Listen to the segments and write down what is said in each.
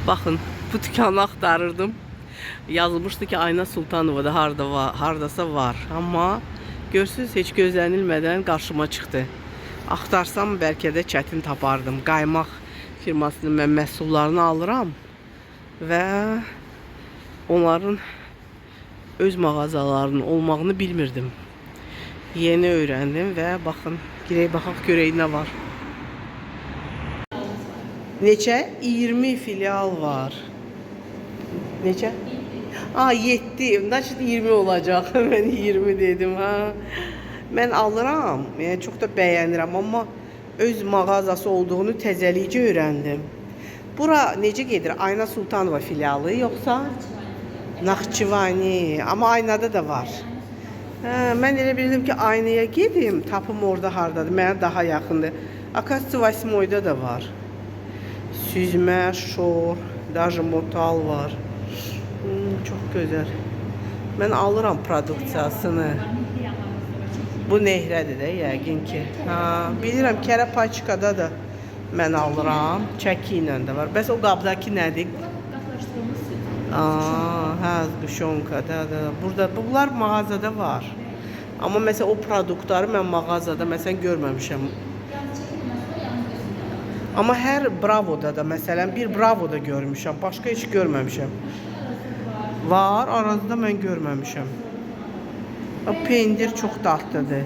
Baxın, bu dükanı axtarırdım. Yazılmışdı ki Ayna Sultanova da hardasa var. Amma görsünüz heç gözlənilmədən qarşıma çıxdı. Axtarsam bəlkə də çətin tapardım. Qaymaq firmasının mən məhsullarını alıram və onların öz mağazalarının olmağını bilmirdim. Yeni öyrəndim və baxın, girək baxaq görək nə var. Neçə? 20 filial var. Neçə? 7. Naçı 20 olacaq. Mən 20 dedim ha. Mən alıram. Yəni çox da bəyənirəm, amma öz mağazası olduğunu təzəlikcə öyrəndim. Bura necə gedir? Ayna Sultanova filialı yoxsa Naxçıvani? Amma Aynada da var. Mən elə bildim ki, Aynaya gedim, tapım orada hardadır. Mənə daha yaxındır. Akasya 8-da da var. Süzmə, şor, даже motal var. Çox gözəl. Mən alıram produksiyasını. Bu nehrədir də yəqin ki. Bilirəm, Kərəpaçkada da mən alıram. Çəki ilə də var. Bəs o qabdakı nədir? Zquşonkada da. Burada bunlar mağazada var. Amma məsələn o produktları mən mağazada məsələn görməmişəm. Amma hər Bravo'da da məsələn bir Bravo'da görmüşəm. Başqa heç görməmişəm. Var, arazda mən görməmişəm. Pendir çox dadlıdır.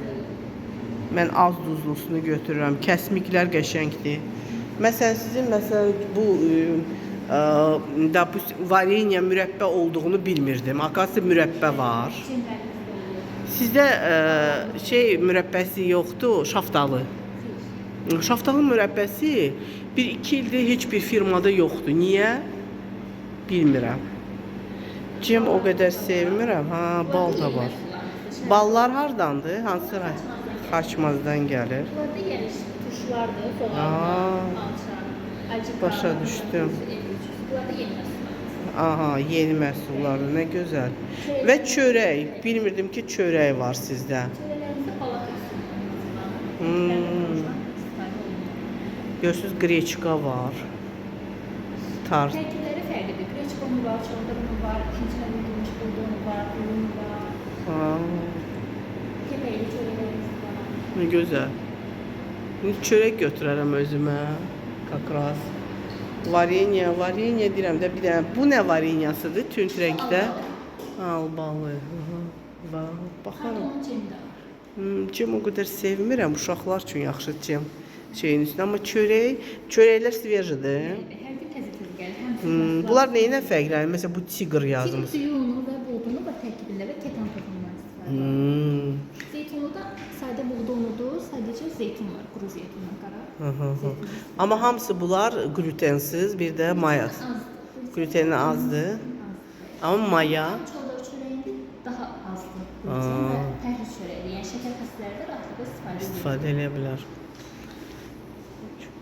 Mən az duzlusunu götürürəm. Kəsmiklər qəşəngdir. Məsələn sizin bu varenya mürəbbə olduğunu bilmirdim. Akasya mürəbbə var. Sizdə mürəbbəsi yoxdur, şaftalı. Şaftalı mürəbbəsi 1-2 ildir heç bir firmada yoxdur. Niyə? Bilmirəm. Cem o qədər sevmirəm. Bal da var. Ballar hardandır? Hansı rəy? Xaçmazdan gəlir. Başa düşdüm. Yeni məhsulları, nə gözəl. Və çörək. Bilmirdim ki, çörək var sizdə. Görürsünüz, qreçka var. Tərkibləri fərqlidir. Qreçka var, çorba var, ikinci gümüş buldonu var, ürün var. Kepəkli çörəklərimiz var. Ne gözəl. Çörək götürərəm özümə. Kakras. Varenya deyirəm də bir dənə. Bu nə varenyasıdır? Tünd rəngdə. Albalı. Baxarım. Cem o qədər sevmirəm. Uşaqlar üçün yaxşı cem şeyin üstündə. Amma çörəklər svejdir. Hər gün təzə gəlir. Bunlar neyinə fərqlənir? Məsələn, bu tiqr yazılmış. Suyunu və buğdunu və tərkibində və ketan toxumundan istifadə. Zeytunu da sadə buğdonudur. Sadəcə zeytun var, quru zeytundan qara. Amma hamısı bunlar glutensiz, bir də maya. Gluteni azdır. Amma maya Çollar çörəyində daha azdır. Pərhiz çörəyi, yəni şəkər xəstələrdə rahatlıqla istifadə edə bilər.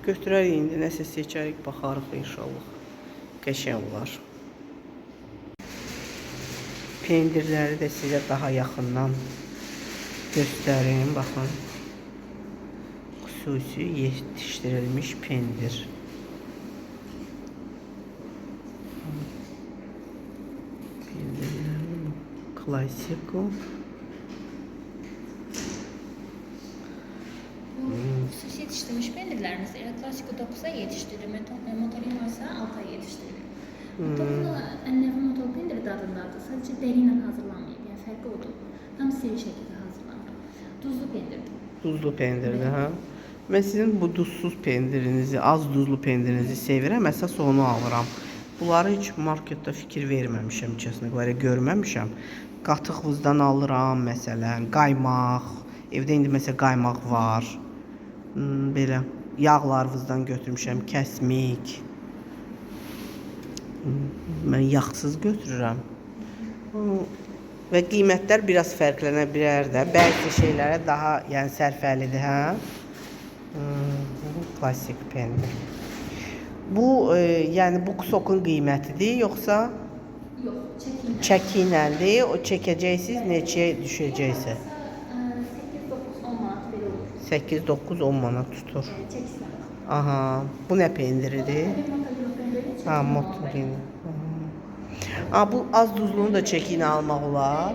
Götürərik indi, nəsə seçərik, baxarıq inşallah. Qəşəng olar. Pendirləri də sizə daha yaxından göstərim, baxın. Xüsusi yetişdirilmiş pendir. Pendirlər klasiko. Xüsusi yetişdirilmiş pendirlərimiz klasiko 9-a yetişdirilir, motorina isə 6-a yetişdirilir. Motorina ənəvi motor pendiri dadındadır, sadəcə dəri ilə hazırlanmayıb, yəni fərqi odur. Tam seri şəkildə hazırlanır. Duzlu pendirdir. Duzlu pendirdir, hə? Mən sizin bu duzsuz pendirinizi, az duzlu pendirinizi sevirəm, əsas onu alıram. Bunları heç marketdə fikir verməmişəm, kəsnəkləri görməmişəm. Qatıq vızdan alıram, məsələn, qaymaq. Evdə indi məsələn qaymaq var. Belə yağlar vızdan götürmüşəm, kəsmik. Mən yağsız götürürəm. Və qiymətlər biraz fərqlənə bilər də. Bəzi şeylərə daha sərfəlidir, hə? Klasik pendir. Bu, yəni bu sokun qiymətidir, yoxsa? Yox, çəki iləndir. O çəkəcəksiniz, neçəyə düşəcəksə? 8-9-10 manat tutur. Aha, bu nə pendiridir? Ha, motorini. Bu az duzluğunu da çəkiyini almaq olar.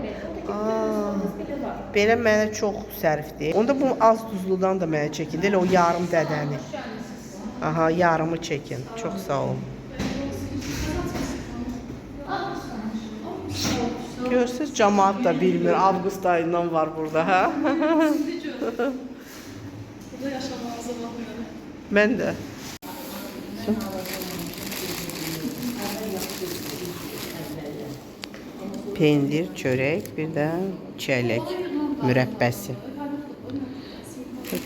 Belə mənə çox sərfdir. Onda bu az duzludan da mənə çəkin. Elə o yarım bədəni. Aha, yarımı çəkin. Çox sağ olun. Görürsünüz, cəmaat da bilmir. Avqust ayından var burada, hə? Burada yaşamağınıza baxmıyorum. Mən də. Pendir, çörək, bir də çəllək mürəbbəsi.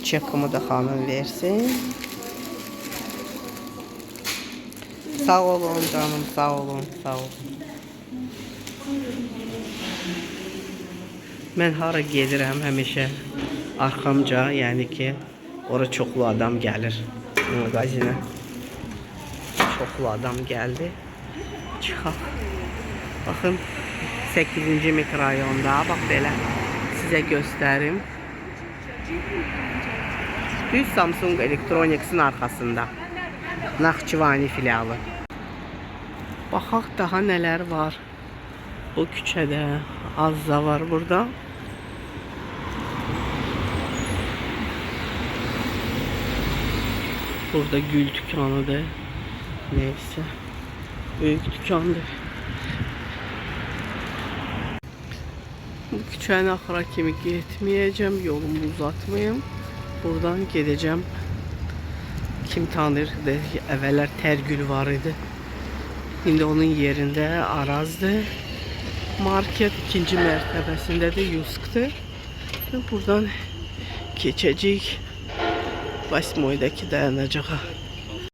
Çekimi də xanım versin. Sağ olun canım, sağ olun, sağ olun. Mən hara gedirəm həmişə arxamca, yəni ki, ora çoxlu adam gəlir mağazinə. Çoxlu adam gəldi. Çıxaq. Baxın, 8-ci mikrorayonda, bax belə sizə göstərim. Düz Samsung Electronics'in arxasında. Naxçıvani filialı. Baxaq daha nələr var. Bu küçədə Azza var burada. Burada gül dükkanıdır. Neyse. Büyük dükkandır. Bu küçənin axıra kimi getməyəcəm. Yolumu uzatmayım. Buradan gedəcəm. Kim tanır, əvvəllər Tərgül var idi. İndi onun yerində Arazdır. Market ikinci mərtəbəsində də Yusk'dır. Buradan keçəcəyik 8-dəki dayanacağa.